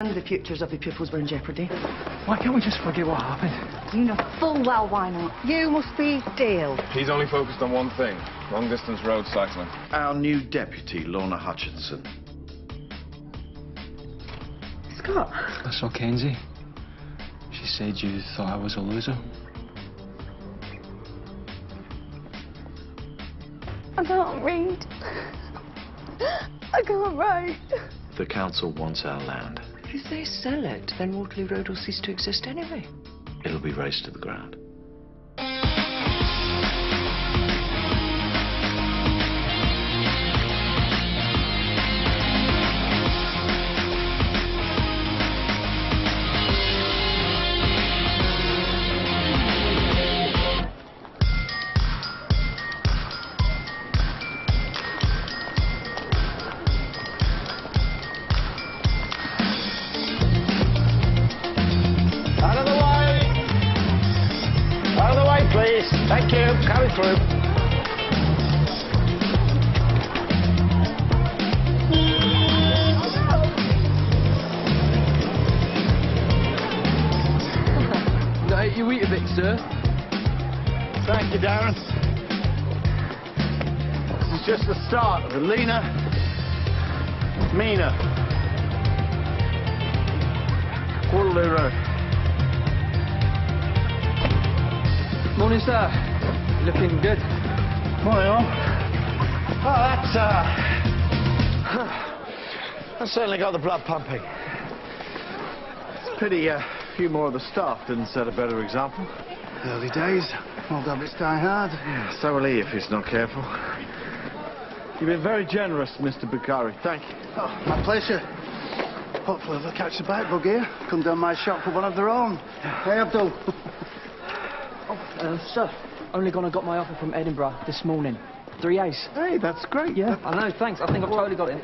The futures of the pupils were in jeopardy. Why can't we just forget what happened? You know full well why not. You must be Dale. He's only focused on one thing, long-distance road cycling. Our new deputy, Lorna Hutchinson. Scott. I saw Kenzie. She said you thought I was a loser. I can't read. I can't write. The council wants our land. If they sell it, then Waterloo Road will cease to exist anyway. It'll be razed to the ground. Please. Thank you. Carry through. You eat a bit, sir. Thank you, Darren. This is just the start of the leaner, meaner Waterloo Road. Morning, sir. Looking good. Morning, all. Oh, that's certainly got the blood pumping. It's a pity a few more of the staff didn't set a better example. Early days. Old habits die hard. Yeah, so will he if he's not careful. You've been very generous, Mr. Bukhari. Thank you. Oh, my pleasure. Hopefully they'll catch the bike bug here. Come down my shop for one of their own. Hey, Abdul. Sir, only gone and got my offer from Edinburgh this morning. 3 ace. Hey, that's great. Yeah, I know, thanks. I think I've totally got it.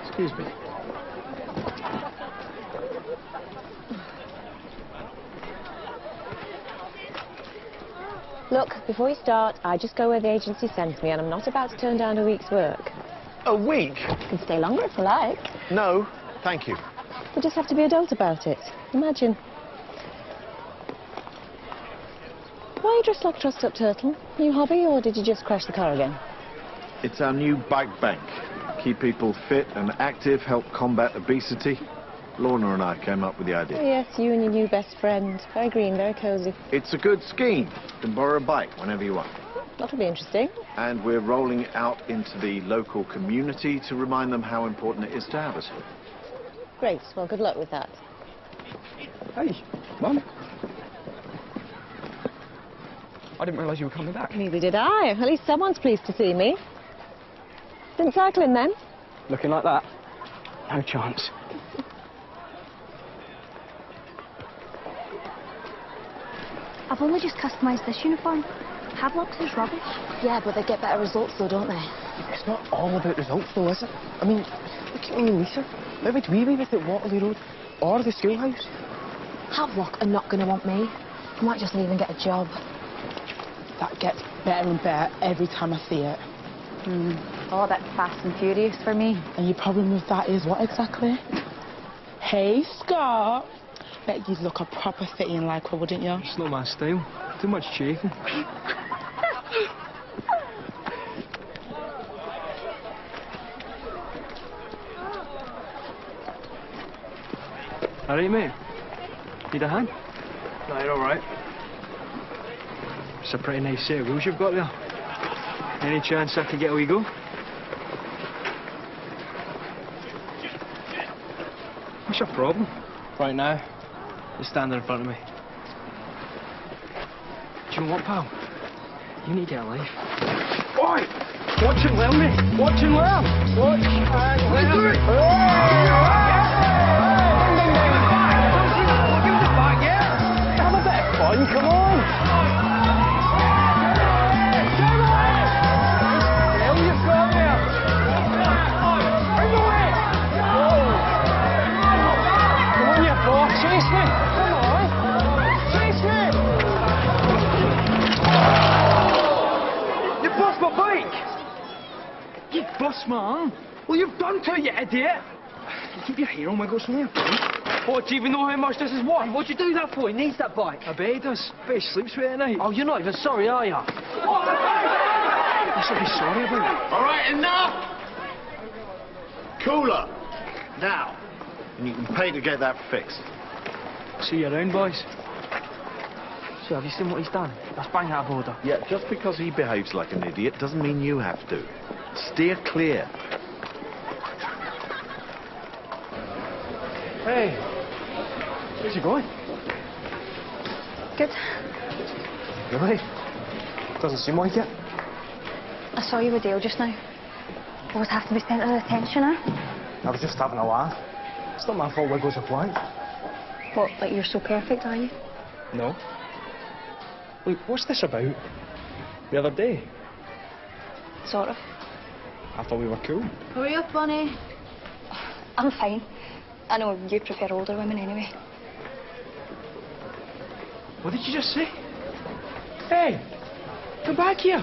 Excuse me. Look, before we start, I just go where the agency sends me, and I'm not about to turn down a week's work. A week? You can stay longer if you like. No, thank you. We just have to be adult about it. Imagine. Why are you dressed like a trussed-up turtle? New hobby, or did you just crash the car again? It's our new bike bank. Keep people fit and active, help combat obesity. Lorna and I came up with the idea. Oh, yes, you and your new best friend. Very green, very cosy. It's a good scheme. You can borrow a bike whenever you want. That'll be interesting. And we're rolling out into the local community to remind them how important it is to have us here. Great. Well, good luck with that. Hey, Mum. I didn't realise you were coming back. Neither did I. At least someone's pleased to see me. Been cycling then? Looking like that? No chance. I've only just customised this uniform. Havelocks is rubbish. Yeah, but they get better results though, don't they? It's not all about results though, is it? I mean, look at me and Lisa. Where would we be at Waterloo Road or the schoolhouse? Havelock are not going to want me. I might just leave and get a job. That gets better and better every time I see it. Oh, that's Fast and Furious for me. And your problem with that is what exactly? Hey, Scott. Bet you'd look a proper city in lycra, wouldn't you? It's not my style. Too much chafing. All right, mate. Need a hand? No, you're all right. It's a pretty nice set of wheels you've got there. Any chance I could get a wee go? What's your problem? Right now, you're standing in front of me. Do you know what, pal? You need to get a life. Oi! Watch and learn, mate. Watch and learn. Watch and learn. Give us a back, yeah? Have a bit of fun, come on. Chase me! Come on! Chase me! You bust my bike! You bust my arm? Well, you've done to it, you idiot! keep your hair on wiggles from there. What, do you even know how much this is worth? What'd you do that for? He needs that bike. I bet he does. I bet he sleeps with it at night. Oh, you're not even sorry, are you? I should be sorry about it. All right, enough! Cooler. Now. And you can pay to get that fixed. See you around, boys. So, have you seen what he's done? That's bang out of order. Yeah, just because he behaves like an idiot doesn't mean you have to. Steer clear. Hey. Where's he going? Good. Really? Doesn't seem like it. I saw you with Dale just now. Always have to be centre of attention, eh? I was just having a laugh. It's not my fault wiggles are blank. What, like you're so perfect, are you? No. Wait, what's this about? The other day? Sort of. I thought we were cool. Hurry up, Bonnie. I'm fine. I know you prefer older women anyway. What did you just say? Hey! Come back here!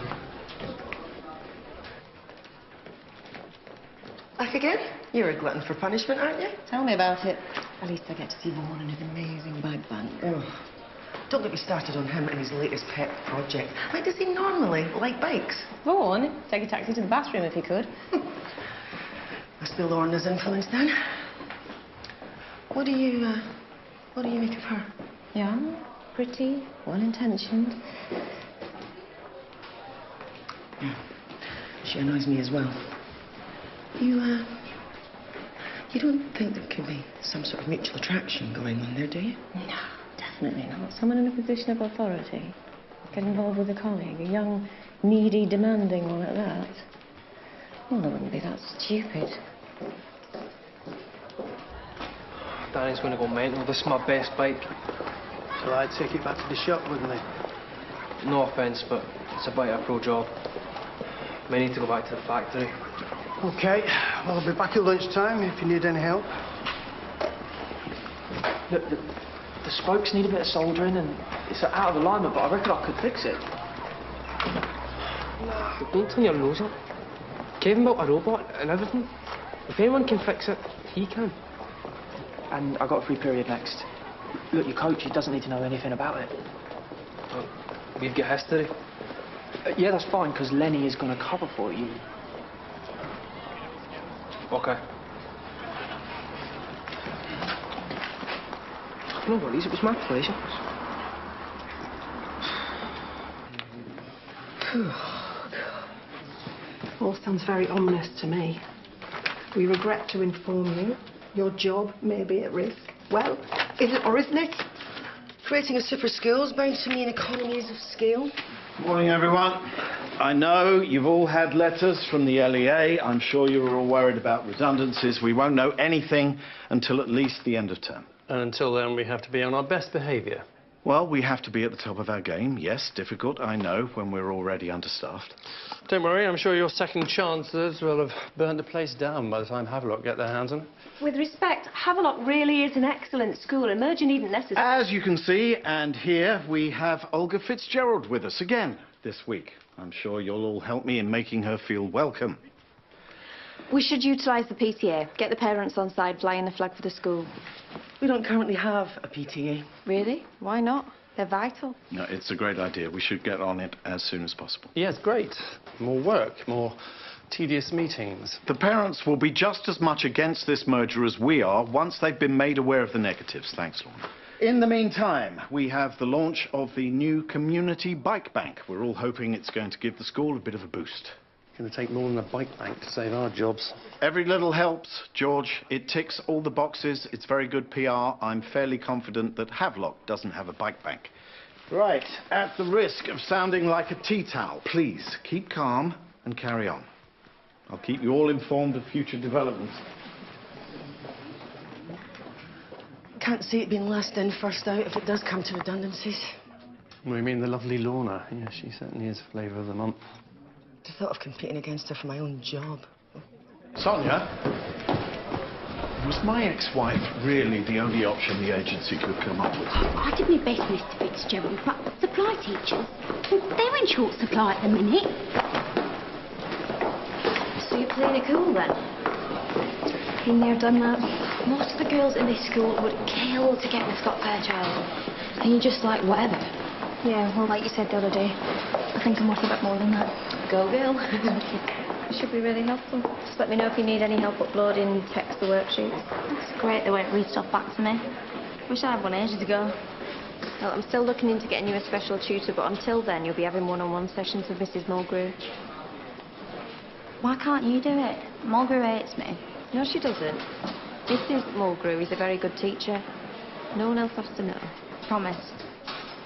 Back again? You're a glutton for punishment, aren't you? Tell me about it. At least I get to see Vaughan and his amazing bag band. Oh. Don't get me started on him and his latest pet project. Why does he normally like bikes? Vaughan, take a taxi to the bathroom if he could. Must be Lorna's influence then. What do you make of her? Young, pretty, well-intentioned. Yeah. She annoys me as well. You don't think there could be some sort of mutual attraction going on there, do you? No, definitely not. Someone in a position of authority. Get involved with a colleague, a young, needy, demanding one at that. Well, I wouldn't be that stupid. Danny's going to go mental. This is my best bike. So I'd take it back to the shop, wouldn't I? No offence, but it's a bite of a pro job. May need to go back to the factory. OK. Well, I'll be back at lunchtime if you need any help. The spokes need a bit of soldering and it's out of alignment, but I reckon I could fix it. Don't turn your nose up. Kevin built a robot and everything. If anyone can fix it, he can. And I got a free period next. Look, your coach, he doesn't need to know anything about it. Well, we've got history. Yeah, that's fine, because Lenny is going to cover for you. Okay. No worries, it was my pleasure. All sounds very ominous to me. We regret to inform you your job may be at risk. Well, is it or isn't it? Creating a super school's bound to mean economies of scale. Morning, everyone. I know you've all had letters from the LEA. I'm sure you're all worried about redundancies. We won't know anything until at least the end of term. And until then, we have to be on our best behaviour. Well, we have to be at the top of our game. Yes, difficult, I know, when we're already understaffed. Don't worry, I'm sure your second chancellors will have burnt the place down by the time Havelock get their hands on it. With respect, Havelock really is an excellent school, and merger needn't necessarily... As you can see and hear, we have Olga Fitzgerald with us again this week. I'm sure you'll all help me in making her feel welcome. We should utilise the PTA. Get the parents on side, flying the flag for the school. We don't currently have a PTA. Really? Why not? They're vital. No, it's a great idea. We should get on it as soon as possible. Yes, great. More work, more tedious meetings. The parents will be just as much against this merger as we are once they've been made aware of the negatives. Thanks, Lorna. In the meantime, we have the launch of the new community bike bank. We're all hoping it's going to give the school a bit of a boost. It's going to take more than a bike bank to save our jobs. Every little helps, George. It ticks all the boxes. It's very good PR. I'm fairly confident that Havelock doesn't have a bike bank. Right, at the risk of sounding like a tea towel, please keep calm and carry on. I'll keep you all informed of future developments. Can't see it being last in, first out if it does come to redundancies. We mean the lovely Lorna. Yeah, she certainly is flavour of the month. The thought of competing against her for my own job. Sonia, was my ex-wife really the only option the agency could come up with? I did my best, Mr. Fitzgerald, but supply teachers, they're in short supply at the minute. So you're playing it cool, then? Been there, done that. Most of the girls in this school would kill to get with Scott Fairchild. And you're just like, whatever. Yeah, well, like you said the other day, I think I'm worth a bit more than that. Go, girl. It should be really helpful. Just let me know if you need any help uploading text or worksheets. It's great they won't read stuff back to me. Wish I had one ages ago. Well, I'm still looking into getting you a special tutor, but until then, you'll be having one-on-one sessions with Mrs. Mulgrew. Why can't you do it? Mulgrew hates me. No, she doesn't. Mrs. Mulgrew is a very good teacher. No one else has to know. Promise.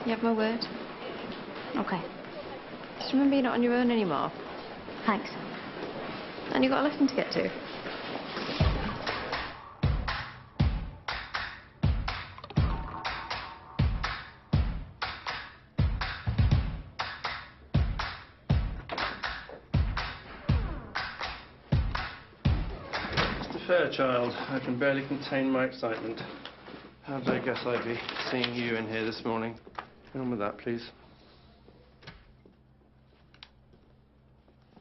You have my word? Okay. Just remember you're not on your own anymore. Thanks. And you've got a lesson to get to. Mr. Fairchild, I can barely contain my excitement. How did I guess I'd be seeing you in here this morning? Get on with that, please.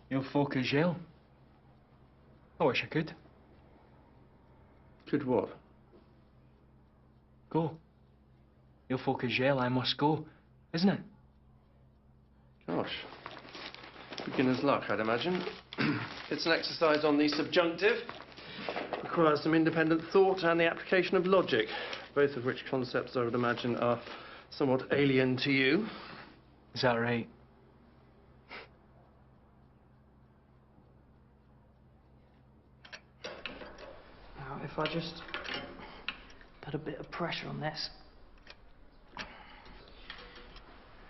Your folk is jail. I wish I could. Could what? Go. Your folk is jail, I must go, isn't it? Gosh. Beginner's luck, I'd imagine. It's an exercise on the subjunctive. Requires some independent thought and the application of logic, both of which concepts I would imagine are somewhat alien to you. Is that right? Now, if I just put a bit of pressure on this.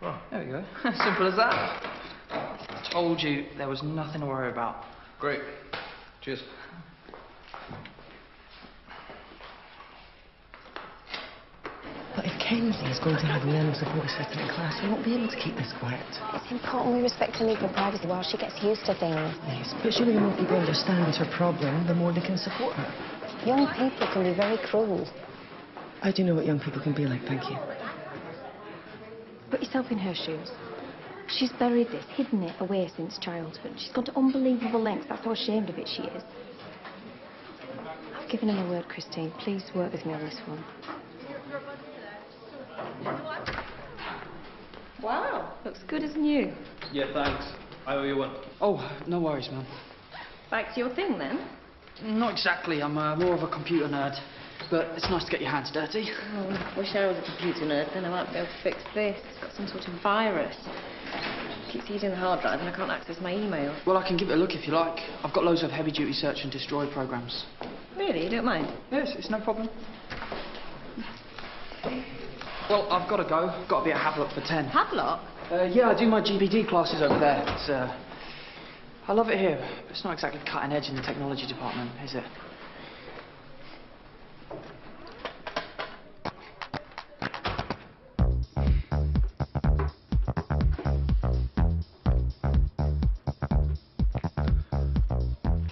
Oh. There we go. Simple as that. I told you there was nothing to worry about. Great. Cheers. But if Kenzie is going to have learning support assistant in class, we won't be able to keep this quiet. It's important we respect her legal privacy while she gets used to things. Yes, but surely the more people understand it's her problem, the more they can support her. Young people can be very cruel. I do know what young people can be like, thank you. Put yourself in her shoes. She's buried this, hidden it away since childhood. She's gone to unbelievable lengths. That's how ashamed of it she is. I've given her my word, Christine. Please work with me on this one. Wow, looks good as new. Yeah, thanks. I owe you one. Oh, no worries, man. Back to your thing, then? Not exactly. I'm more of a computer nerd. But it's nice to get your hands dirty. Oh, wish I was a computer nerd, then I might be able to fix this. It's got some sort of virus. It keeps using the hard drive and I can't access my email. Well, I can give it a look if you like. I've got loads of heavy-duty search and destroy programs. Really? You don't mind? Yes, it's no problem. Well, I've got to go. Got to be at Havelock for 10. Havelock? Yeah, I do my GBD classes over there. It's, I love it here, but it's not exactly cutting edge in the technology department, is it?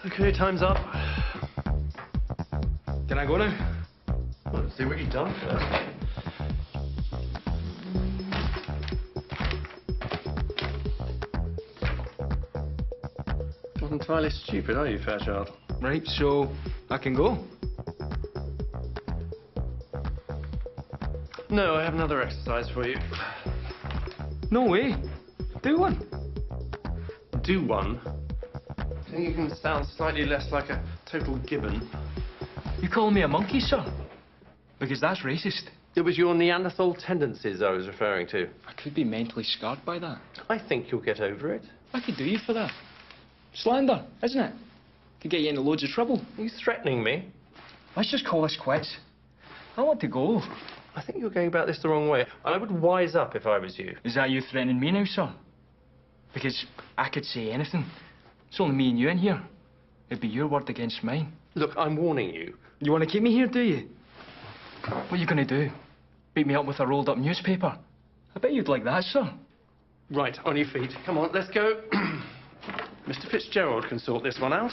Okay, time's up. Can I go now? Well, let's see what you've done first. Not entirely stupid, are you, Fairchild? Right, so I can go? No, I have another exercise for you. No way. Do one. Do one? I think you can sound slightly less like a total gibbon. You call me a monkey, sir? Because that's racist. It was your Neanderthal tendencies I was referring to. I could be mentally scarred by that. I think you'll get over it. I could do you for that. Slander, isn't it? Could get you into loads of trouble. Are you threatening me? Let's just call this quits. I want to go. I think you're going about this the wrong way. I would wise up if I was you. Is that you threatening me now, sir? Because I could say anything. It's only me and you in here. It'd be your word against mine. Look, I'm warning you. You want to keep me here, do you? What are you going to do? Beat me up with a rolled-up newspaper? I bet you'd like that, sir. Right, on your feet. Come on, let's go. Mr. Fitzgerald can sort this one out.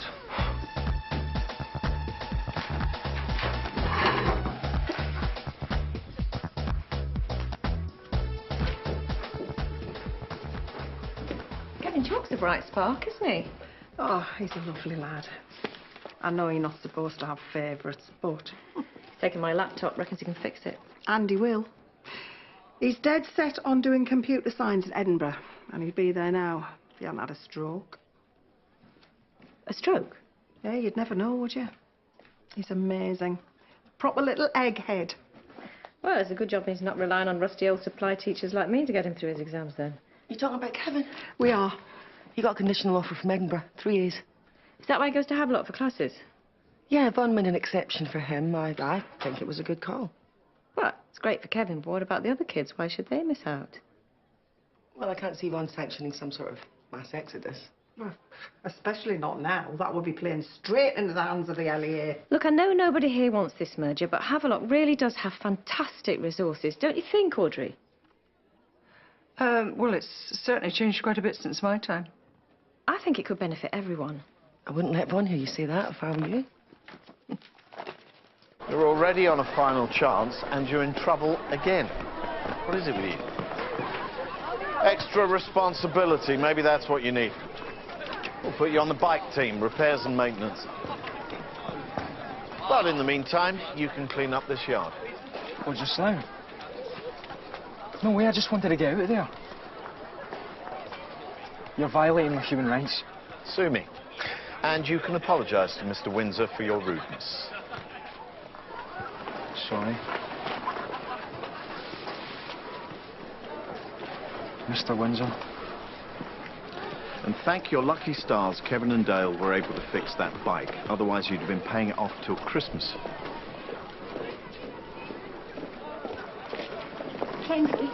Captain Jock's a bright spark, isn't he? Oh, he's a lovely lad. I know you're not supposed to have favourites, but... Taking my laptop, reckons he can fix it. And he will. He's dead set on doing computer science in Edinburgh, and he'd be there now if he hadn't had a stroke. A stroke? Yeah, you'd never know, would you? He's amazing. Proper little egghead. Well, it's a good job he's not relying on rusty old supply teachers like me to get him through his exams, then. You talking about Kevin? We are. He got a conditional offer from Edinburgh, 3 years. Is that why he goes to Havelock for classes? Yeah, Von made an exception for him. I think it was a good call. Well, it's great for Kevin, but what about the other kids? Why should they miss out? Well, I can't see Von sanctioning some sort of mass exodus. Well, especially not now. That would be playing straight into the hands of the LEA. Look, I know nobody here wants this merger, but Havelock really does have fantastic resources, don't you think, Audrey? Well, it's certainly changed quite a bit since my time. I think it could benefit everyone. I wouldn't let Von hear you say that if I were you. You're already on a final chance, and you're in trouble again. What is it with you? Extra responsibility, maybe that's what you need. We'll put you on the bike team, repairs and maintenance. But in the meantime, you can clean up this yard. Well, just now. No way, I just wanted to get out of there. You're violating my human rights. Sue me. And you can apologise to Mr. Windsor for your rudeness. Sorry. Mr. Windsor. And thank your lucky stars Kevin and Dale were able to fix that bike. Otherwise, you'd have been paying it off till Christmas. Kenzie.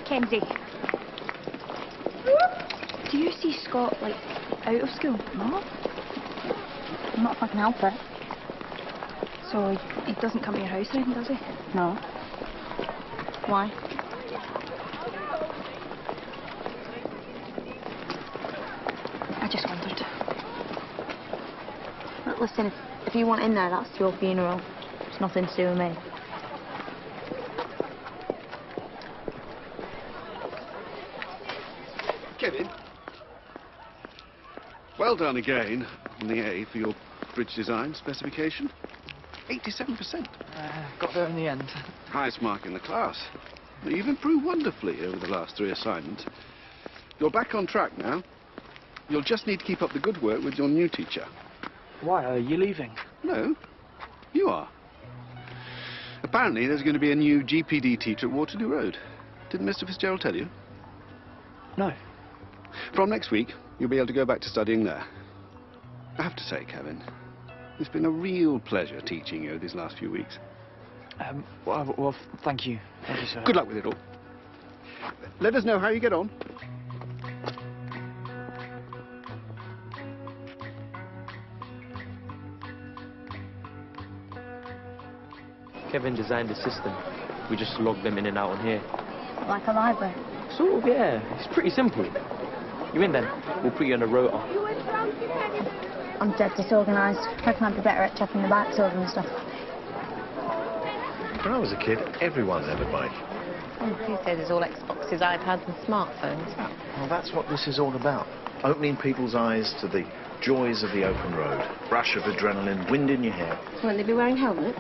Kenzie. Do you see Scott, like, out of school? No. Not if I can help it. So he doesn't come to your house or anything, does he? No. Why? I just wondered. Look, listen, if you want in there, that's your funeral. It's nothing to do with me. Kevin. Well done again on the A for your bridge design specification. 87%. Got there in the end. Highest mark in the class. You've improved wonderfully over the last 3 assignments. You're back on track now. You'll just need to keep up the good work with your new teacher. Why, are you leaving? No, you are. Apparently there's going to be a new GPD teacher at Waterloo Road. Didn't Mr. Fitzgerald tell you? No. From next week, you'll be able to go back to studying there. I have to say, Kevin, it's been a real pleasure teaching you these last few weeks. Well, thank you. Thank you, sir. Good luck with it all. Let us know how you get on. Kevin designed the system. We just log them in and out on here. Like a library? Sort of, yeah. It's pretty simple. You in then? We'll put you on a rota. I'm dead disorganised. Reckon I'd be better at checking the bikes over and stuff. When I was a kid, everyone had a bike. These days it's all Xboxes, iPads and smartphones. Well, that's what this is all about. Opening people's eyes to the joys of the open road. Rush of adrenaline, wind in your hair. Won't they be wearing helmets?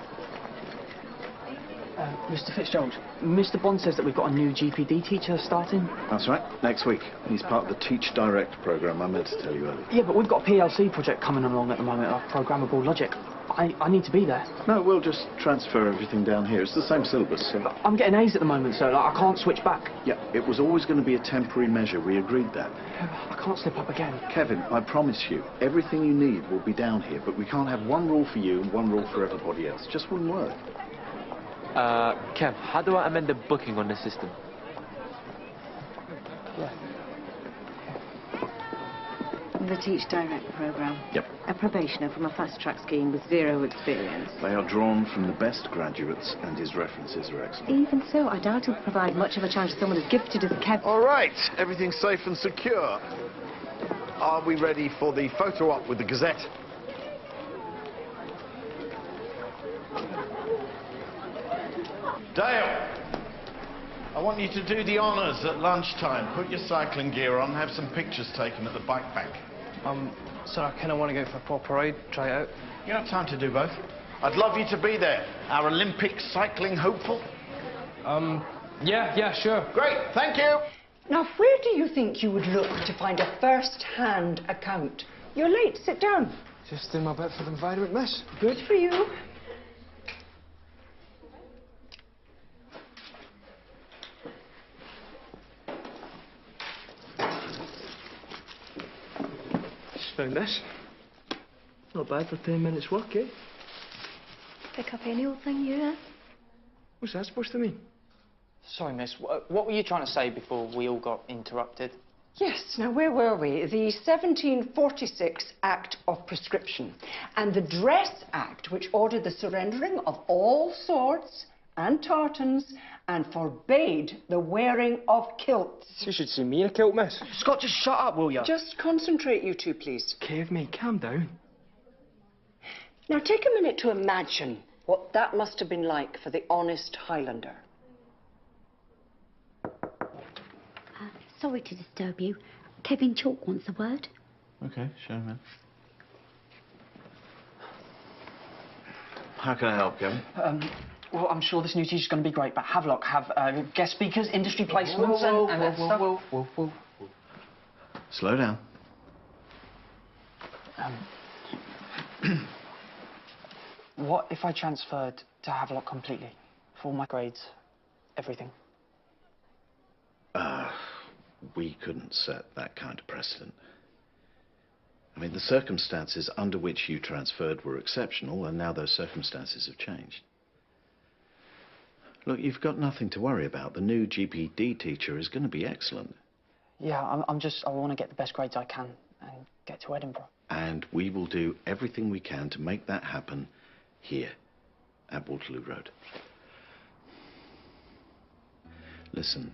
Mr. Fitzgerald, Mr. Bond says that we've got a new GPD teacher starting. That's right, next week. He's part of the Teach Direct programme I meant to tell you earlier. Yeah, but we've got a PLC project coming along at the moment, of programmable logic. I need to be there. No, we'll just transfer everything down here. It's the same syllabus. So... I'm getting A's at the moment, so like, I can't switch back. Yeah, it was always going to be a temporary measure. We agreed that. I can't slip up again. Kevin, I promise you, everything you need will be down here, but we can't have one rule for you and one rule for everybody else. It just wouldn't work. Kev, how do I amend the booking on the system? The Teach Direct programme. Yep. A probationer from a fast-track scheme with 0 experience. They are drawn from the best graduates, and his references are excellent. Even so, I doubt he'll provide much of a chance to someone as gifted as Kev. All right, everything's safe and secure. Are we ready for the photo op with the Gazette? Dale, I want you to do the honours at lunchtime. Put your cycling gear on, have some pictures taken at the bike bank. So I kind of want to go for a pop parade, try it out. You have time to do both. I'd love you to be there, our Olympic cycling hopeful. Yeah, sure. Great, thank you. Now, where do you think you would look to find a first-hand account? You're late. Sit down. Just doing my bit for the environment, miss. Good for you. Just found this. Not bad for 10 minutes work, eh? Pick up any old thing, you, eh? What's that supposed to mean? Sorry, miss. What were you trying to say before we all got interrupted? Yes, now where were we? The 1746 Act of Prescription and the Dress Act, which ordered the surrendering of all swords and tartans and forbade the wearing of kilts. You should see me in a kilt, miss. Scott, just shut up, will you? Just concentrate, you two, please. Kev, mate, calm down. Now take a minute to imagine what that must have been like for the honest Highlander. Sorry to disturb you. Kevin Chalk wants a word. Okay, show him. How can I help, Kevin? Well, I'm sure this new teacher's going to be great, but Havelock have guest speakers, industry placements, and that stuff. Whoa. Slow down. What if I transferred to Havelock completely? For all my grades, everything? We couldn't set that kind of precedent. I mean, the circumstances under which you transferred were exceptional, and now those circumstances have changed. Look, you've got nothing to worry about. The new GPD teacher is going to be excellent. Yeah, I want to get the best grades I can and get to Edinburgh. And we will do everything we can to make that happen here, at Waterloo Road. Listen,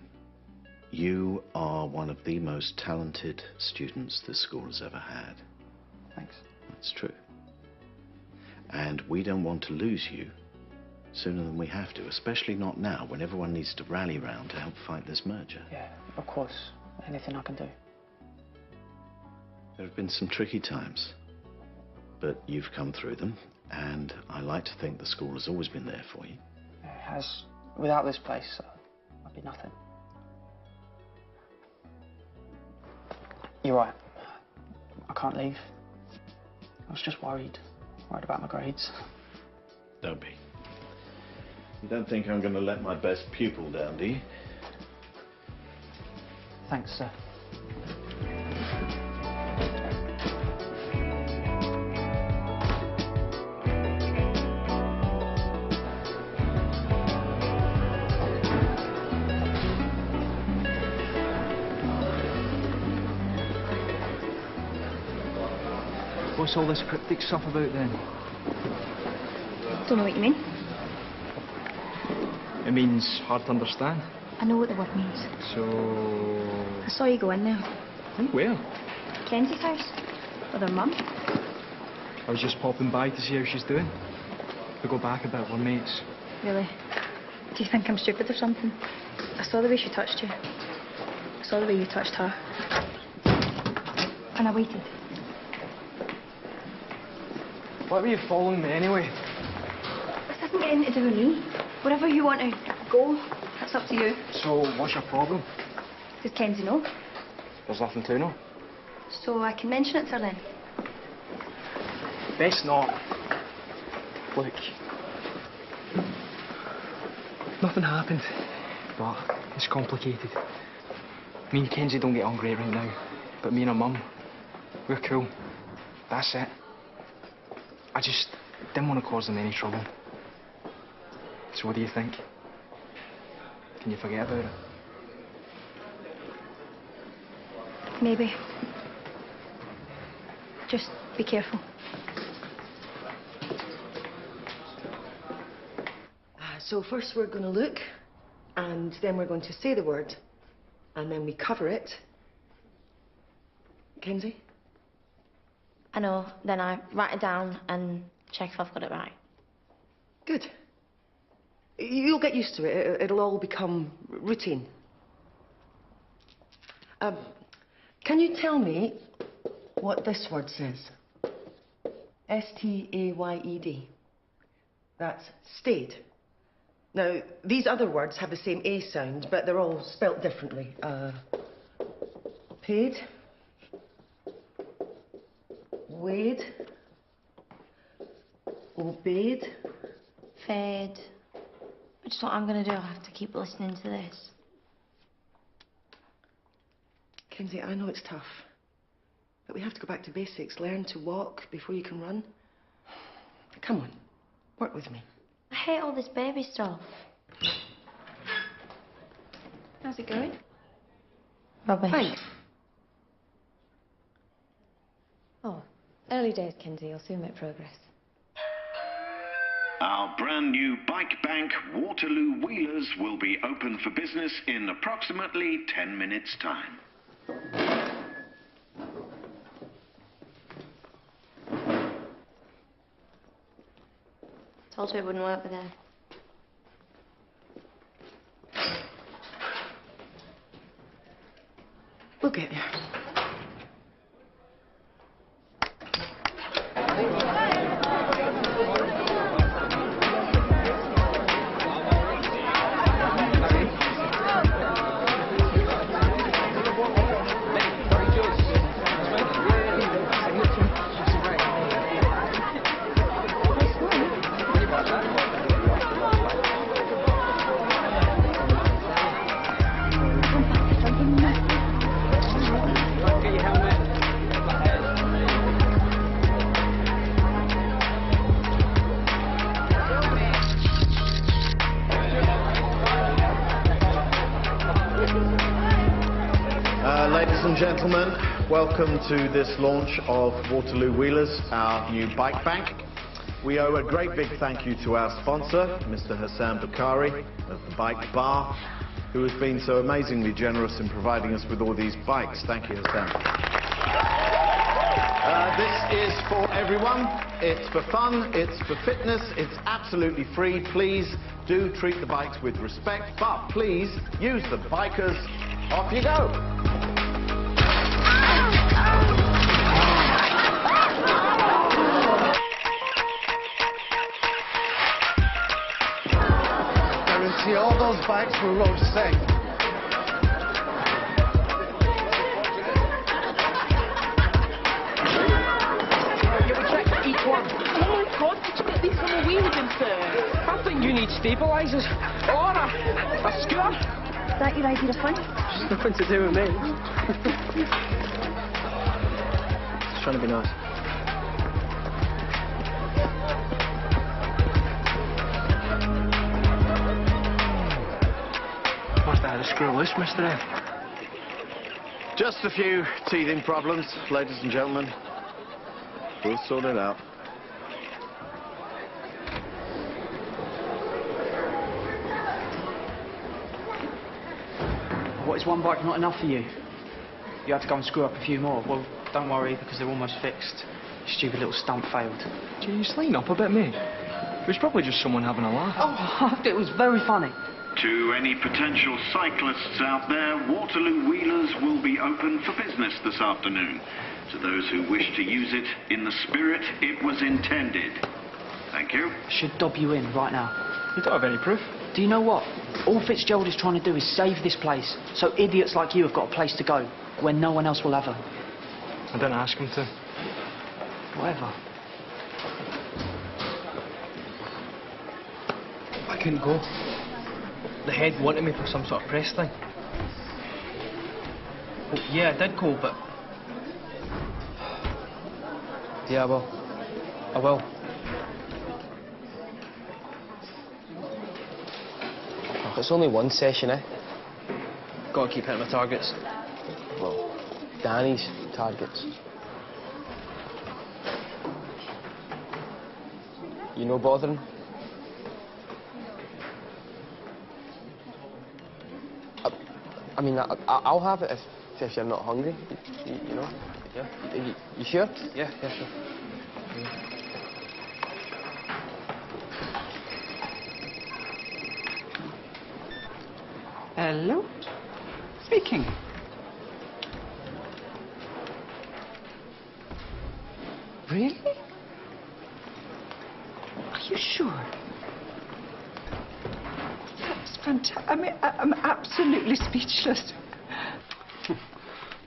you are one of the most talented students this school has ever had. Thanks. That's true. And we don't want to lose you sooner than we have to, especially not now, when everyone needs to rally round to help fight this merger. Yeah, of course. Anything I can do. There have been some tricky times, but you've come through them, and I like to think the school has always been there for you. It has. Without this place, I'd be nothing. You're right. I can't leave. I was just worried about my grades. Don't be. You don't think I'm going to let my best pupil down, do you? Thanks, sir. What's all this cryptic stuff about then? Don't know what you mean. It means hard to understand. I know what the word means. So... I saw you go in there. Where? Kenzie's house. With her mum. I was just popping by to see how she's doing. We go back a bit, we're mates. Really? Do you think I'm stupid or something? I saw the way she touched you. I saw the way you touched her. And I waited. Why were you following me anyway? This hasn't got anything to do with me. Wherever you want to go, that's up to you. So, what's your problem? Does Kenzie know? There's nothing to know. So I can mention it to her then? Best not. Look. Nothing happened, but it's complicated. Me and Kenzie don't get on great right now, but me and her mum, we're cool. That's it. I just didn't want to cause them any trouble. So what do you think? Can you forget about it? Maybe. Just be careful. So first we're going to look, and then we're going to say the word, and then we cover it. Kenzie? I know. Then I write it down and check if I've got it right. Good. You'll get used to it. It'll all become routine. Can you tell me what this word says. S-T-A-Y-E-D. That's stayed. Now, these other words have the same A sound, but they're all spelt differently. Paid. Weighed. Obeyed. Fade. Which is what I'm going to do. I have to keep listening to this. Kinsey, I know it's tough, but we have to go back to basics. Learn to walk before you can run. Come on, work with me. I hate all this baby stuff. How's it going? Rubbish. Thanks. Oh, early days, Kinsey. You'll soon make progress. Our brand new bike bank, Waterloo Wheelers, will be open for business in approximately 10 minutes' time. Told you it wouldn't work with her. We'll get there. Ladies and gentlemen, welcome to this launch of Waterloo Wheelers, our new bike bank. We owe a great big thank you to our sponsor, Mr. Hassan Bukhari of the Bike Bar, who has been so amazingly generous in providing us with all these bikes. Thank you, Hassan. This is for everyone. It's for fun, it's for fitness, it's absolutely free. Please do treat the bikes with respect, but please use the bikers. Off you go. Guarantee all those bikes will roll safe. Each one. Oh my God, did you get these on a wheel insert? I think you need stabilisers. Or a scooter. Is that your idea of fun? It's nothing to do with me. Just trying to be nice. Must have had a screw loose, Mr. M. Just a few teething problems, ladies and gentlemen. We'll sort it out. What, is one bike not enough for you? You have to go and screw up a few more. Well, don't worry, because they're almost fixed. Stupid little stunt failed. Jeez, lighten up a bit, mate. It was probably just someone having a laugh. Oh, it was very funny. To any potential cyclists out there, Waterloo Wheelers will be open for business this afternoon. To those who wish to use it in the spirit it was intended. Thank you. Should dob you in right now. You don't have any proof. Do you know what? All Fitzgerald is trying to do is save this place, so idiots like you have got a place to go, where no one else will ever. I didn't ask him to. Whatever. I couldn't go. The head wanted me for some sort of press thing. Well, yeah, I did call, but... Yeah, I will. I will. It's only one session, eh? Gotta keep hitting my targets. Well, Danny's targets. You no bothering? I mean, I'll have it if you're not hungry. You know? Yeah. You sure? Yeah, sure. Hello? Speaking. Really? Are you sure? That's fantastic. I mean, I'm absolutely speechless.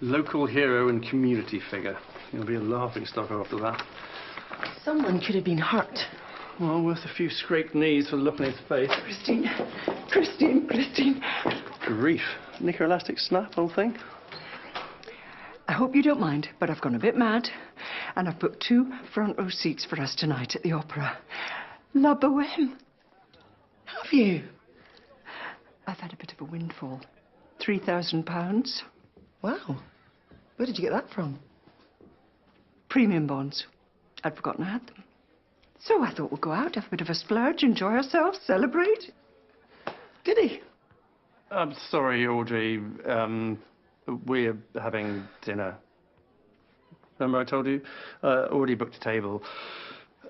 Local hero and community figure. You'll be a laughing stock after that. Someone could have been hurt. Well, worth a few scraped knees for the look on his face. Christine. Grief. Nick her elastic snap, old thing. I hope you don't mind, but I've gone a bit mad, and I've booked 2 front row seats for us tonight at the opera. La Bohème. Have you? I've had a bit of a windfall. £3,000. Wow. Where did you get that from? Premium bonds. I'd forgotten I had them. So I thought we'd go out, have a bit of a splurge, enjoy ourselves, celebrate. Goody. I'm sorry, Audrey. We're having dinner. Remember I told you? Already booked a table.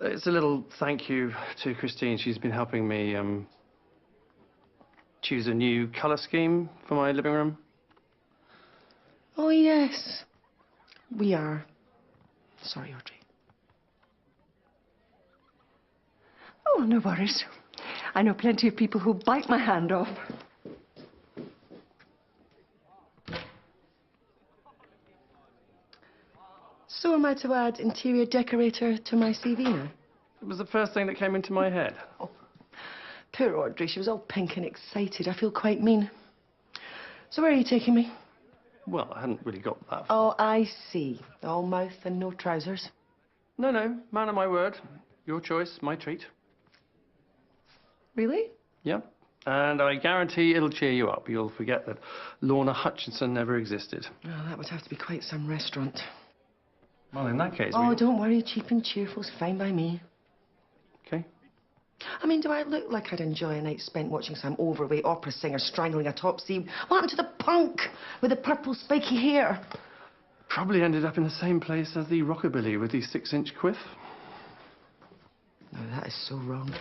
It's a little thank you to Christine. She's been helping me choose a new colour scheme for my living room. Oh, yes. We are. Sorry, Audrey. Oh, no worries. I know plenty of people who'll bite my hand off. So am I to add interior decorator to my CV now? It was the first thing that came into my head. Oh, poor Audrey. She was all pink and excited. I feel quite mean. So where are you taking me? Well, I hadn't really got that far. Oh, I see. All mouth and no trousers. No, man of my word. Your choice, my treat. Really? Yep. And I guarantee it'll cheer you up. You'll forget that Lorna Hutchinson never existed. Oh, that would have to be quite some restaurant. Well, in that case... Oh, don't worry. Cheap and cheerful's fine by me. Okay. I mean, do I look like I'd enjoy a night spent watching some overweight opera singer strangling a Topsy? What happened to the punk with the purple spiky hair? Probably ended up in the same place as the rockabilly with the 6-inch quiff. No, that is so wrong.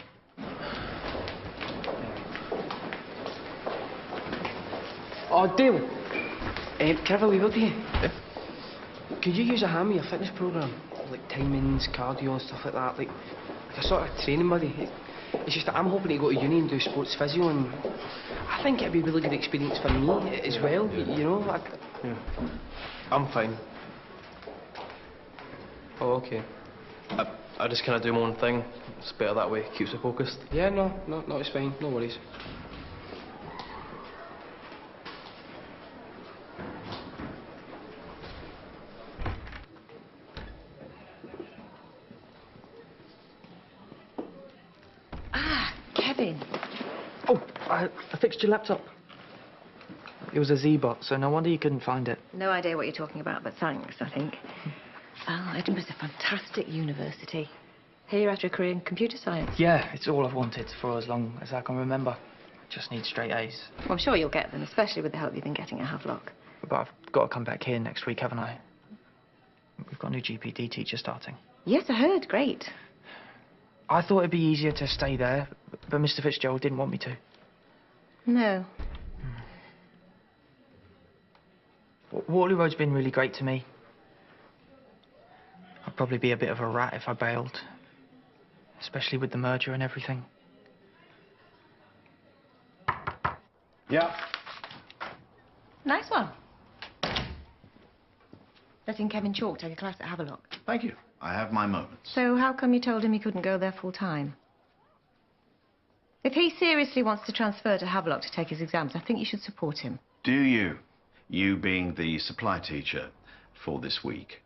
Oh, Dale. Can I have a wee word with you? Could you use a hand with your fitness programme? Like timings, cardio and stuff like that. Like a sort of training buddy. It's just that I'm hoping to go to uni and do sports physio, and I think it'd be a really good experience for me as well, you know? Yeah. I'm fine. Oh, okay. I just kind of do my own thing. It's better that way. Keeps me focused. Yeah, no, it's fine. No worries. Kevin. Oh, I fixed your laptop. It was a Z-bot, so no wonder you couldn't find it. No idea what you're talking about, but thanks, I think. Oh, Edinburgh's a fantastic university. Here after a career in computer science. Yeah, it's all I've wanted for as long as I can remember. Just need straight A's. Well, I'm sure you'll get them, especially with the help you've been getting at Havelock. But I've got to come back here next week, haven't I? We've got a new GPD teacher starting. Yes, I heard. Great. I thought it'd be easier to stay there, but Mr. Fitzgerald didn't want me to. No. Waterloo Road's been really great to me. I'd probably be a bit of a rat if I bailed, especially with the merger and everything. Yeah. Nice one. Letting Kevin Chalk take a class at Havelock. Thank you. I have my moments. So how come you told him he couldn't go there full time? If he seriously wants to transfer to Havelock to take his exams, I think you should support him. Do you? You being the supply teacher for this week.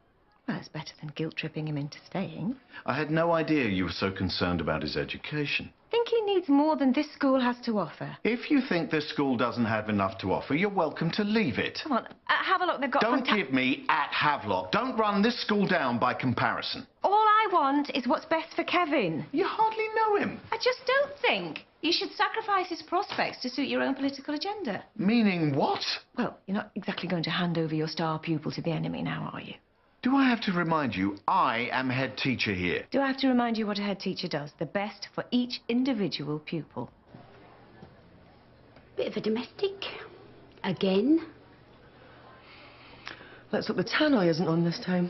Well, it's better than guilt-tripping him into staying. I had no idea you were so concerned about his education. I think he needs more than this school has to offer. If you think this school doesn't have enough to offer, you're welcome to leave it. Come on, at Havelock they've got... Don't give me at Havelock. Don't run this school down by comparison. All I want is what's best for Kevin. You hardly know him. I just don't think you should sacrifice his prospects to suit your own political agenda. Meaning what? Well, you're not exactly going to hand over your star pupil to the enemy now, are you? Do I have to remind you, I am head teacher here? Do I have to remind you what a head teacher does? The best for each individual pupil. Bit of a domestic. Again. Let's hope the tannoy isn't on this time.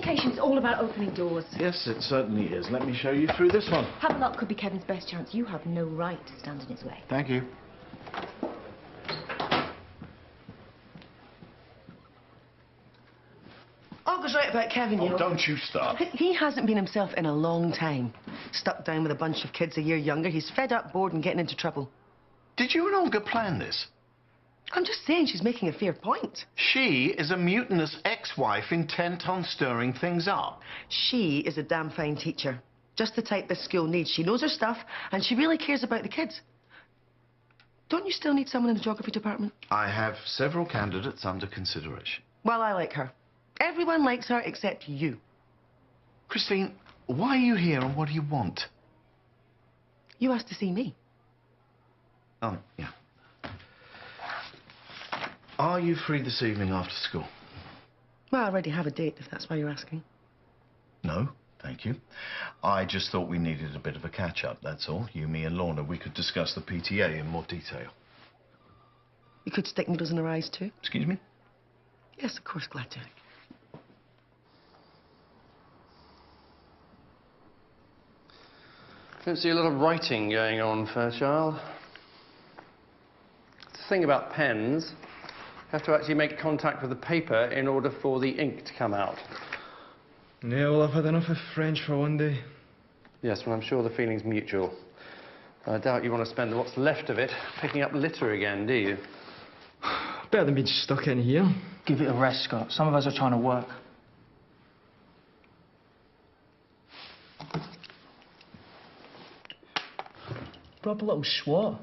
Education's all about opening doors. Yes, it certainly is. Let me show you through this one. Havelock could be Kevin's best chance. You have no right to stand in his way. Thank you. Olga's right about Kevin, you know. Don't you start. He hasn't been himself in a long time. Stuck down with a bunch of kids a year younger. He's fed up, bored, and getting into trouble. Did you and Olga plan this? I'm just saying she's making a fair point. She is a mutinous ex-wife intent on stirring things up. She is a damn fine teacher. Just the type this school needs. She knows her stuff, and she really cares about the kids. Don't you still need someone in the geography department? I have several candidates under consideration. Well, I like her. Everyone likes her except you. Christine, why are you here and what do you want? You asked to see me. Oh, yeah. Are you free this evening after school? Well, I already have a date, if that's why you're asking. No, thank you. I just thought we needed a bit of a catch-up, that's all. You, me and Lorna, we could discuss the PTA in more detail. You could stick needles in her eyes, too. Excuse me? Yes, of course, glad to. Don't see a lot of writing going on, Fairchild. The thing about pens, you have to actually make contact with the paper in order for the ink to come out. Yeah, well, I've had enough of French for one day. Yes, well, I'm sure the feeling's mutual. I doubt you want to spend what's left of it picking up litter again, do you? Better than being stuck in here. Give it a rest, Scott. Some of us are trying to work. Proper little swat,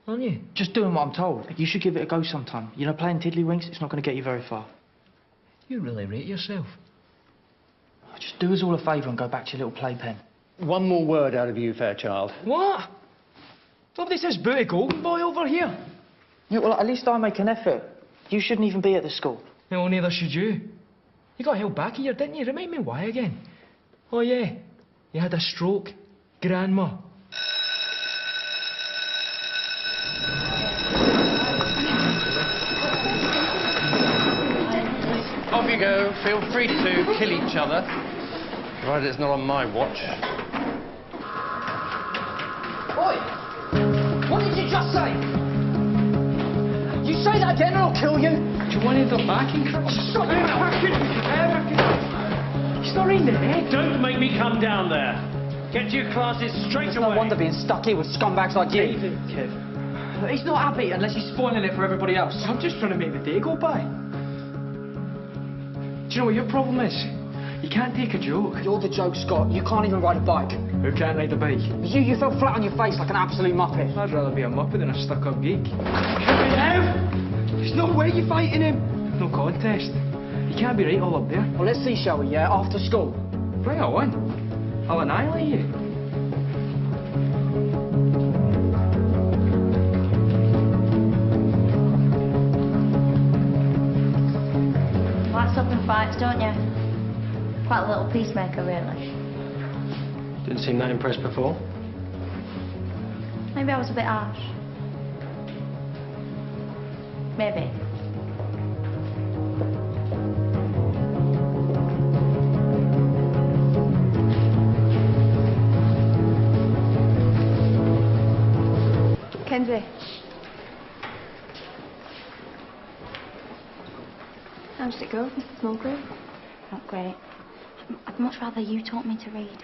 aren't you? Just doing what I'm told. You should give it a go sometime. You know, playing tiddlywinks, it's not going to get you very far. You really rate yourself. Just do us all a favour and go back to your little playpen. One more word out of you, Fairchild. What? Nobody says booty golden boy over here. Yeah, well, at least I make an effort. You shouldn't even be at the school. No, neither should you. You got held back here, didn't you? Remind me why again? Oh, yeah. You had a stroke. Grandma. Off you go. Feel free to kill each other, provided it's not on my watch. Oi! What did you just say? You say that again or I'll kill you. Do you want the backing crutch? Stop it! He's not in there. Don't make me come down there. Get to your classes straight away. No wonder being stuck here with scumbags like you. Leave it, Kev. He's not happy unless he's spoiling it for everybody else. I'm just trying to make the day go by. Do you know what your problem is? You can't take a joke. You're the joke, Scott. You can't even ride a bike. Who can't ride a bike? You fell flat on your face like an absolute muppet. I'd rather be a muppet than a stuck-up geek. There's no way you're fighting him. No contest. You can't be right all up there. Well, let's see, shall we, yeah? After school. Bring it on. I'll annihilate you. Likes up in fights, don't you? Quite a little peacemaker, really. Didn't seem that impressed before. Maybe I was a bit harsh. Maybe. Kenzie. How did it go, Mrs. Mulgrave? Not great. I'd much rather you taught me to read.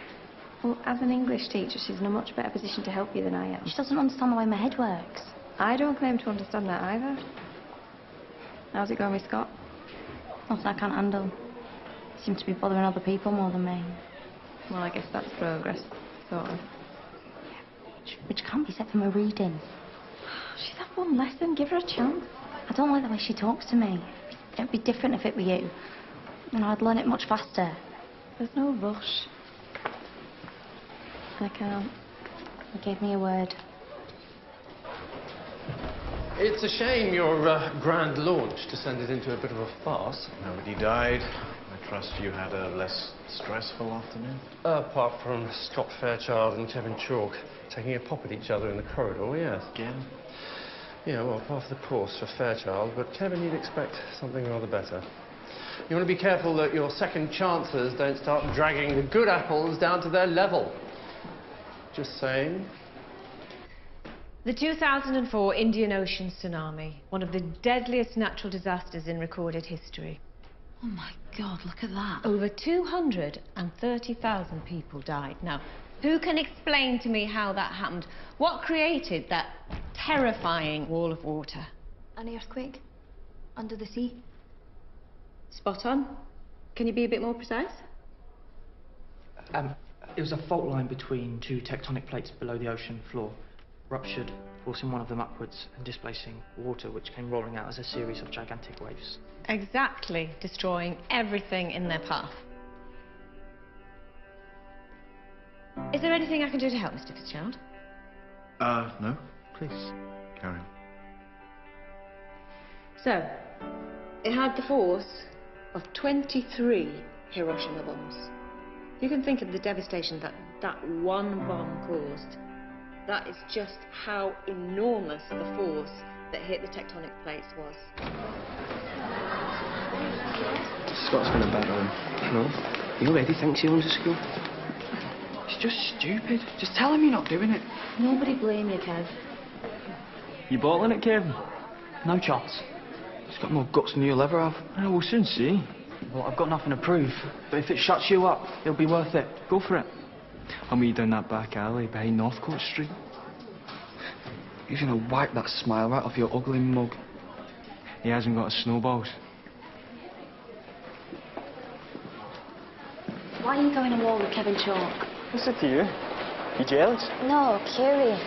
Well, as an English teacher, she's in a much better position to help you than I am. She doesn't understand the way my head works. I don't claim to understand that either. How's it going with Scott? Nothing I can't handle. He seems to be bothering other people more than me. Well, I guess that's progress, sort of. Yeah, which can't be said for my reading. She's had one lesson. Give her a chance. I don't like the way she talks to me. It'd be different if it were you. And I'd learn it much faster. There's no rush. I can't. You gave me a word. It's a shame your grand launch descended into a bit of a farce. Nobody died. I trust you had a less stressful afternoon. Apart from Scott Fairchild and Kevin Chalk taking a pop at each other in the corridor, yes. Again? Yeah, well, part of the course for Fairchild, but Kevin, you'd expect something rather better. You want to be careful that your second chancers don't start dragging the good apples down to their level. Just saying. The 2004 Indian Ocean tsunami, one of the deadliest natural disasters in recorded history. Oh my God, look at that. Over 230,000 people died. Now, who can explain to me how that happened? What created that terrifying wall of water? An earthquake? Under the sea? Spot on. Can you be a bit more precise? It was a fault line between two tectonic plates below the ocean floor. Ruptured, forcing one of them upwards and displacing water, which came rolling out as a series of gigantic waves. Exactly, destroying everything in their path. Is there anything I can do to help, Mr. Fitzgerald? No. Please, carry on. So, it had the force of 23 Hiroshima bombs. You can think of the devastation that that one bomb caused. That is just how enormous the force that hit the tectonic plates was. Scott's going to bet on, no? He already thinks he owns a school. He's just stupid. Just tell him you're not doing it. Nobody blame you, Kev. You bottling it, Kevin? No chance. He's got more guts than you'll ever have. Oh, we'll soon see. Well, I've got nothing to prove. But if it shuts you up, it'll be worth it. Go for it. I'll meet you down that back alley behind Northcote Street. You're going to wipe that smile right off your ugly mug. He hasn't got his snowballs. Why are you going to war with Kevin Chalk? What's it to you? You jealous? No, curious.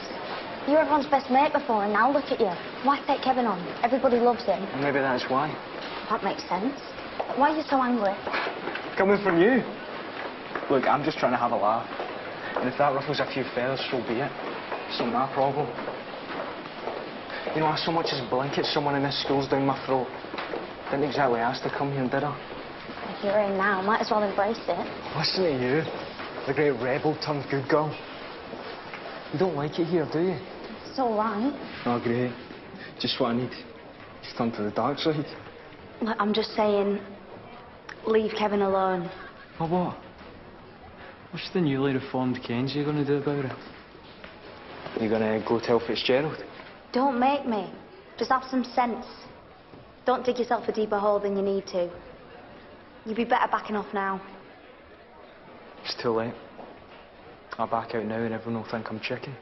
You were everyone's best mate before, and now look at you. Why take Kevin on? Everybody loves him. Well, maybe that's why. That makes sense. Why are you so angry? Coming from you. Look, I'm just trying to have a laugh. And if that ruffles a few feathers, so be it. It's not my problem. You know, I so much as blink at someone in this school's down my throat. Didn't exactly ask to come here, did I? If you're in now, might as well embrace it. Listen to you, the great rebel turned good girl. You don't like it here, do you? It's all right. Oh, great. Just what I need. Just turn to the dark side. Look, I'm just saying, leave Kevin alone. For what? What's the newly reformed Kenzie going to do about it? You going to go tell Fitzgerald? Don't make me. Just have some sense. Don't dig yourself a deeper hole than you need to. You'd be better backing off now. It's too late. I'll back out now and everyone will think I'm chicken.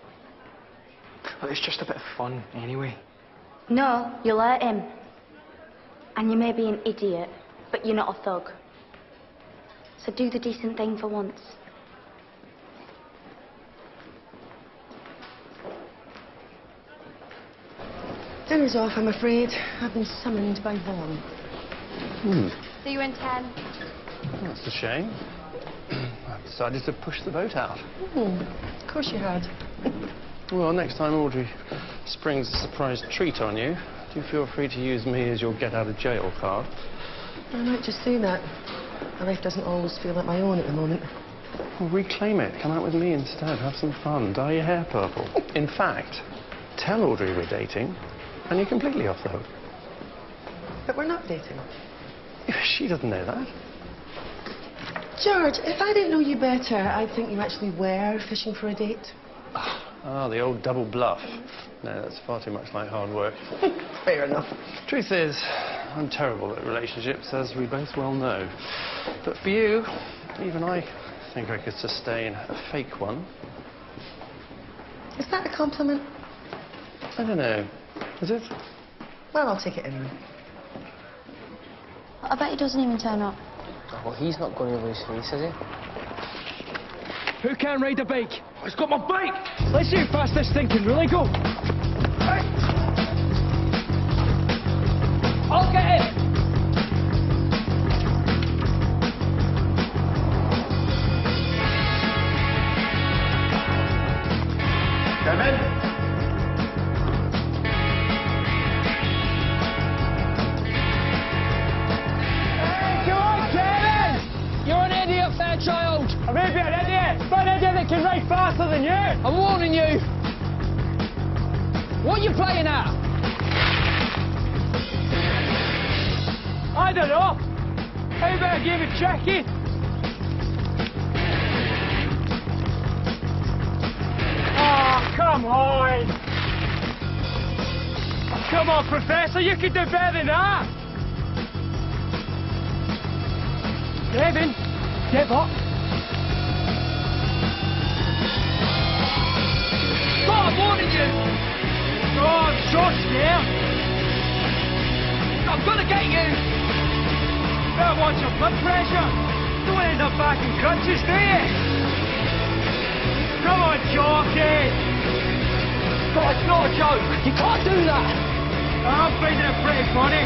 But it's just a bit of fun, anyway. No, you'll hurt him. And you may be an idiot, but you're not a thug. So do the decent thing for once. Dinner's off, I'm afraid. I've been summoned by Vaughan. See you in 10. That's a shame. I've decided to push the boat out. Of course you had. Well, next time Audrey springs a surprise treat on you, do feel free to use me as your get-out-of-jail card. I might just say that. My life doesn't always feel like my own at the moment. Well, reclaim it. Come out with me instead. Have some fun. Dye your hair purple. In fact, tell Audrey we're dating, and you're completely off the hook. But we're not dating. She doesn't know that. George, if I didn't know you better, I'd think you actually were fishing for a date. Ah, the old double bluff. No, that's far too much like hard work. Fair enough. Truth is, I'm terrible at relationships, as we both well know. But for you, even I think I could sustain a fake one. Is that a compliment? I don't know. Is it? Well, I'll take it anyway. I bet he doesn't even turn up. Well, he's not going to lose face, is he? Who can ride a bike? It's got my bike! Let's see how fast this thing can really go. Hey. I'll get it! Kevin? Child! I may be an idiot, but an idiot that can ride faster than you! I'm warning you! What are you playing at? I don't know! How about a game of checky? Oh, come on! Come on, Professor, you could do better than that! Kevin, give up! Oh, I wanted you! Oh, I'm so scared! I'm gonna get you! Better watch your blood pressure! Don't end up back in crutches, do you? Come on, Chalky! Oh, it's not a joke! You can't do that! I'm finding it pretty funny.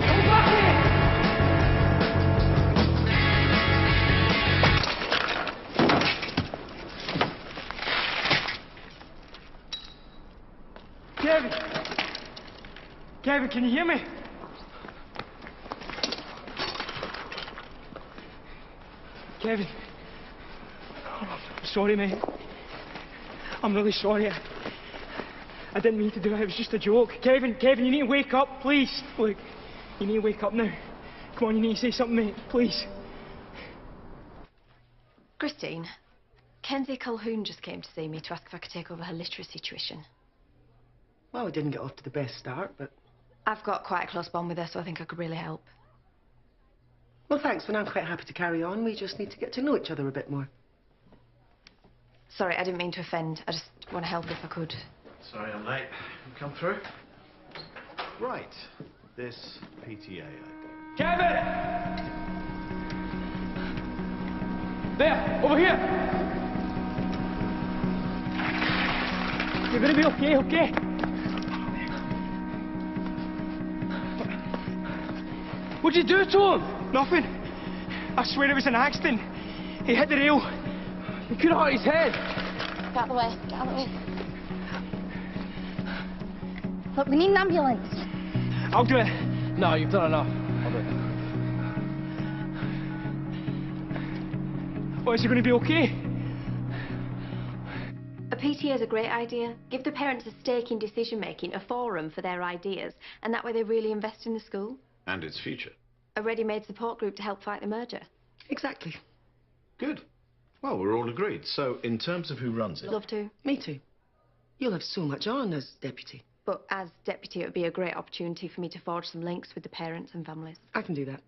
Come back here! Kevin! Kevin, can you hear me? Kevin. I'm sorry, mate. I'm really sorry. I didn't mean to do it. It was just a joke. Kevin, you need to wake up, please. Look, you need to wake up now. Come on, you need to say something, mate, please. Christine, Kenzie Calhoun just came to see me to ask if I could take over her literacy tuition. Well, we didn't get off to the best start, but... I've got quite a close bond with her, so I think I could really help. Well, thanks, and I'm quite happy to carry on. We just need to get to know each other a bit more. Sorry, I didn't mean to offend. I just want to help if I could. Sorry I'm late. You come through? Right. This PTA idea. Kevin! There, over here! You're gonna be okay, okay? What'd you do to him? Nothing. I swear it was an accident. He hit the rail. He could have hurt his head. Get out of the way. Get out of the way. Look, we need an ambulance. I'll do it. No, you've done enough. I'll do it. Oh, is he going to be okay? A PTA is a great idea. Give the parents a stake in decision-making, a forum for their ideas, and that way they really invest in the school. And its future. A ready-made support group to help fight the merger. Exactly. Good. Well, we're all agreed. So, in terms of who runs it... Love to. Me too. You'll have so much on as deputy. But as deputy, it would be a great opportunity for me to forge some links with the parents and families. I can do that.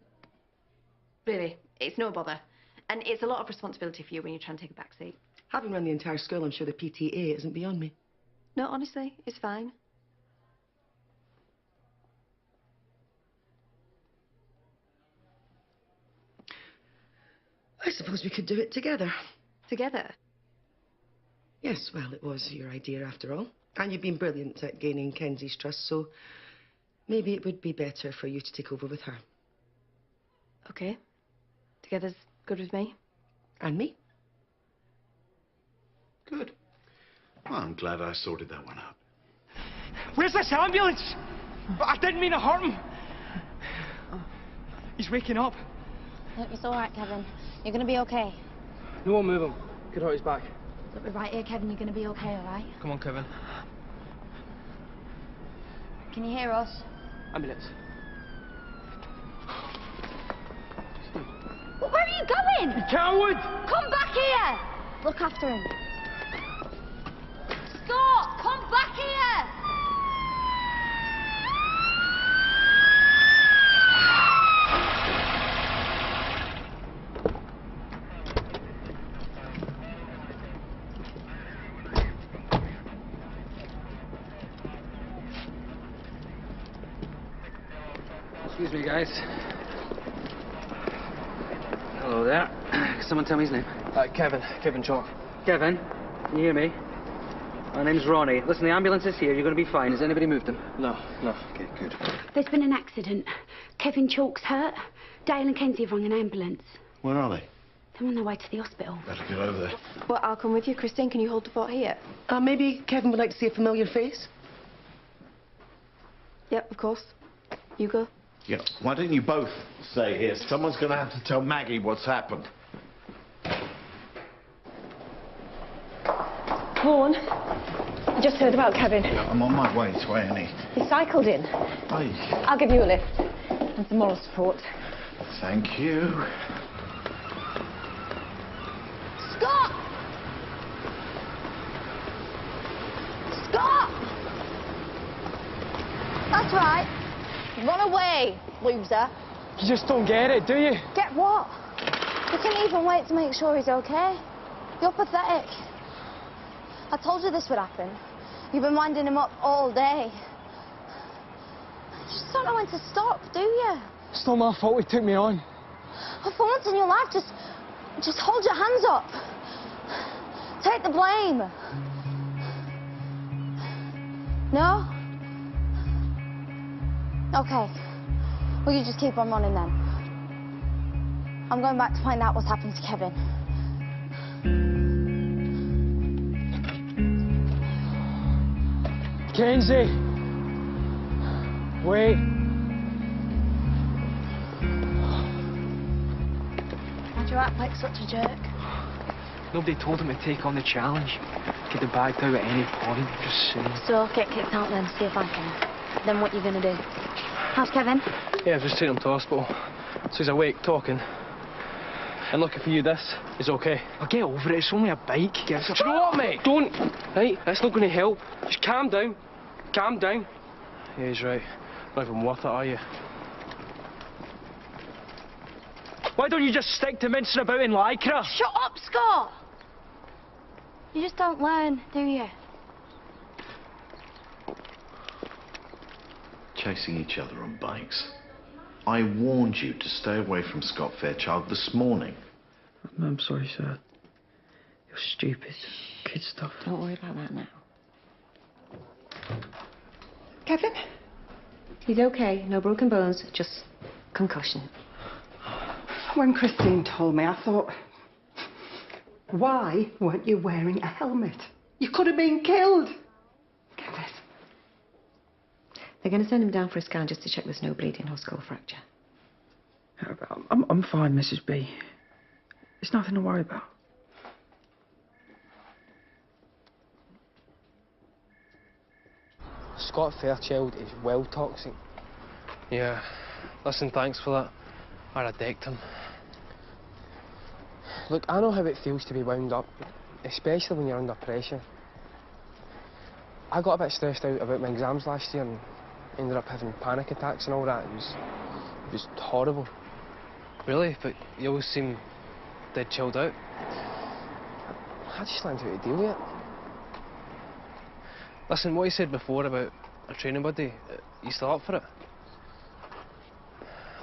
Really, it's no bother. And it's a lot of responsibility for you when you're trying to take a back seat. Having run the entire school, I'm sure the PTA isn't beyond me. No, honestly, it's fine. I suppose we could do it together. Together? Yes, well, it was your idea after all. And you've been brilliant at gaining Kenzie's trust, so maybe it would be better for you to take over with her. Okay. Together's good with me. And me. Good. Well, I'm glad I sorted that one out. Where's this ambulance? I didn't mean to hurt him. He's waking up. Look, it's all right, Kevin. You're going to be okay. No one move him. Could hurt his back. Look, we're right here, Kevin. You're going to be okay, all right? Come on, Kevin. Can you hear us? Ambulance. Well, where are you going? You coward! Come back here! Look after him. Scott, come back here! Excuse me, guys. Hello there. Can someone tell me his name? Kevin Chalk. Kevin, can you hear me? My name's Ronnie. Listen, the ambulance is here. You're going to be fine. Has anybody moved them? No. Okay, good. There's been an accident. Kevin Chalk's hurt. Dale and Kenzie have rung an ambulance. Where are they? They're on their way to the hospital. Better get over there. Well, I'll come with you. Christine, can you hold the fort here? Maybe Kevin would like to see a familiar face? Yep, of course. You go. Yeah, why don't you both stay here? Someone's going to have to tell Maggie what's happened. Vaughan, I just heard about Kevin. I'm on my way to A&E. He cycled in. Aye. I'll give you a lift. And some moral support. Thank you. Scott! Scott! That's right. Run away, loser. You just don't get it, do you? Get what? You couldn't even wait to make sure he's okay. You're pathetic. I told you this would happen. You've been winding him up all day. You just don't know when to stop, do you? It's not my fault he took me on. Well, for once in your life, just hold your hands up. Take the blame. No? Okay. Well, you just keep on running then. I'm going back to find out what's happened to Kevin. Kenzie! Wait. Why'd you act like such a jerk? Nobody told him to take on the challenge. Get the bag out at any point, just soon. So, get kicked out then, see if I can. Then what you gonna do? How's Kevin? Yeah, I've just taken him to hospital. So he's awake, talking. And lucky for you, this is okay. I'll get over it, it's only a bike. Do you know what, mate? Don't! Right, that's not going to help. Just calm down. Calm down. Yeah, he's right. Not even worth it, are you? Why don't you just stick to mincing about in Lycra? Shut up, Scott! You just don't learn, do you? Chasing each other on bikes. I warned you to stay away from Scott Fairchild this morning. I'm sorry, sir. You're stupid. Kid stuff. Don't worry about that now. Kevin? He's okay. No broken bones, just concussion. When Christine told me, I thought, why weren't you wearing a helmet? You could have been killed. Kevin. They're going to send him down for a scan just to check there's no bleeding or skull fracture. I'm fine, Mrs. B. It's nothing to worry about. Scott Fairchild is well toxic. Yeah. Listen, thanks for that. I'd have decked him. Look, I know how it feels to be wound up, especially when you're under pressure. I got a bit stressed out about my exams last year and ended up having panic attacks and all that. It was horrible. Really? But you always seem dead chilled out. I just learned how to deal with it. Listen, what you said before about a training buddy, you still up for it?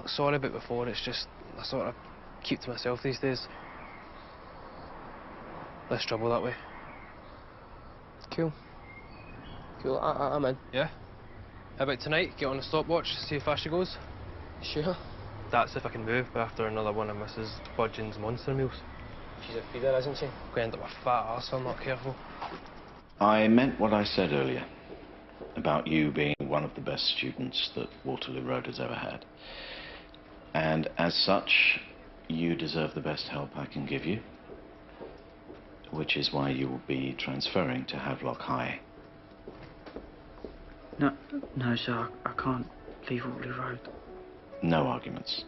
Sorry about before, it's just I sort of keep to myself these days. Less trouble that way. Cool. Cool, I'm in. Yeah? How about tonight? Get on a stopwatch, see how fast she goes? Sure. That's if I can move after another one of Mrs. Budgeon's monster meals. She's a feeder, isn't she? Going to end up with a fat arse if I'm not careful. I meant what I said earlier about you being one of the best students that Waterloo Road has ever had. And as such, you deserve the best help I can give you, which is why you will be transferring to Havelock High. No, sir, I can't leave Waterloo Road. No arguments.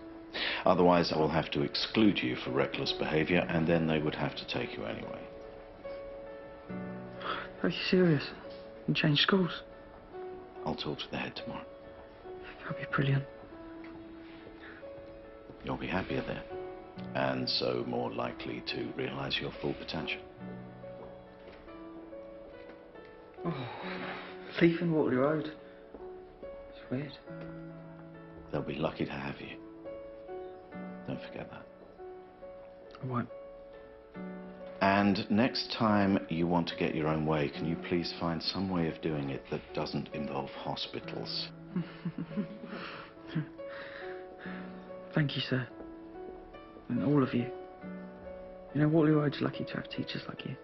Otherwise, I will have to exclude you for reckless behaviour, and then they would have to take you anyway. Are you serious? And change schools? I'll talk to the head tomorrow. That'd be brilliant. You'll be happier there, and so more likely to realise your full potential. Oh, leaving Waterloo Road. It's weird. They'll be lucky to have you. Don't forget that. I won't. And next time you want to get your own way, can you please find some way of doing it that doesn't involve hospitals? Thank you, sir. And all of you. You know, Waterloo Road's lucky to have teachers like you.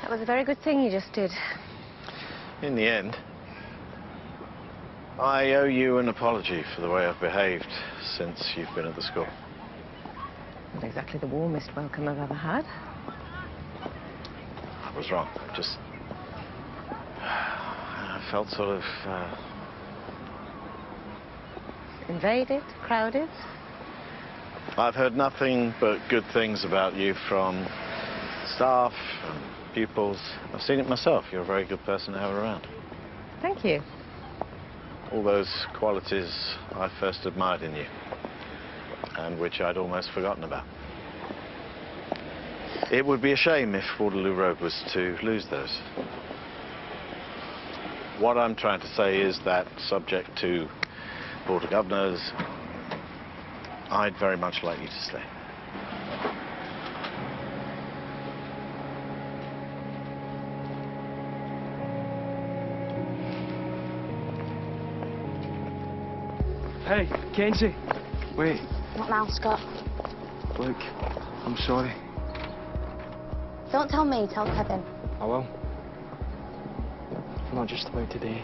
That was a very good thing you just did. In the end. I owe you an apology for the way I've behaved since you've been at the school. Not exactly the warmest welcome I've ever had. I was wrong. I felt sort of... Invaded, crowded. I've heard nothing but good things about you from staff and pupils. I've seen it myself. You're a very good person to have around. Thank you. All those qualities I first admired in you, and which I'd almost forgotten about. It would be a shame if Waterloo Road was to lose those. What I'm trying to say is that, subject to Board of Governors, I'd very much like you to stay. Hey, Kenzie. Wait. Not now, Scott. Look, I'm sorry. Don't tell me, tell Kevin. I will. Not just about today,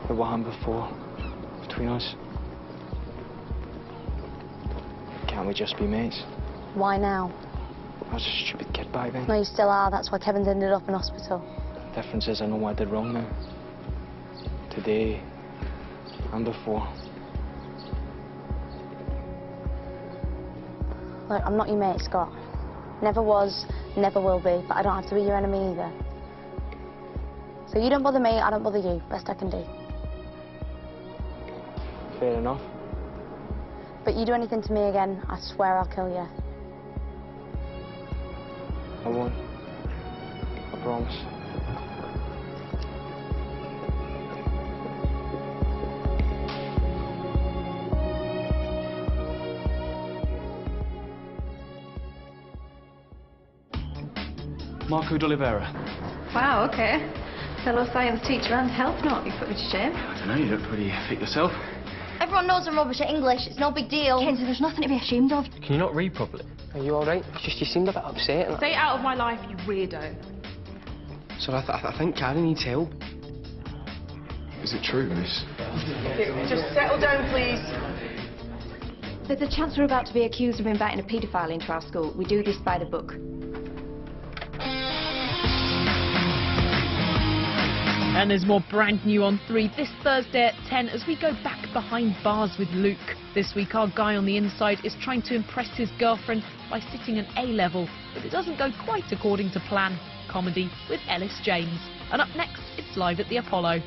but what happened before, between us. Can't we just be mates? Why now? I was a stupid kid back then. No, you still are. That's why Kevin's ended up in hospital. The difference is I know what I did wrong now. Today and before. Look, I'm not your mate, Scott. Never was, never will be, but I don't have to be your enemy either. So you don't bother me, I don't bother you. Best I can do. Fair enough. But you do anything to me again, I swear I'll kill you. I won't. I promise. Marco D'Olivera. Wow, okay. Fellow science teacher and health nut. You put me to shame. I don't know, you look pretty fit yourself. Everyone knows I'm rubbish at English. It's no big deal. Kenzie, there's nothing to be ashamed of. Can you not read properly? Are you all right? It's just you seemed a bit upset. And Stay out of my life, you weirdo. So I think Karen needs help. Is it true, miss? Just settle down, please. There's a chance we're about to be accused of inviting a paedophile into our school. We do this by the book. And there's more brand new on 3 this Thursday at 10 as we go back behind bars with Luke. This week our guy on the inside is trying to impress his girlfriend by sitting an A-level, but it doesn't go quite according to plan. Comedy with Ellis James. And up next, it's live at the Apollo.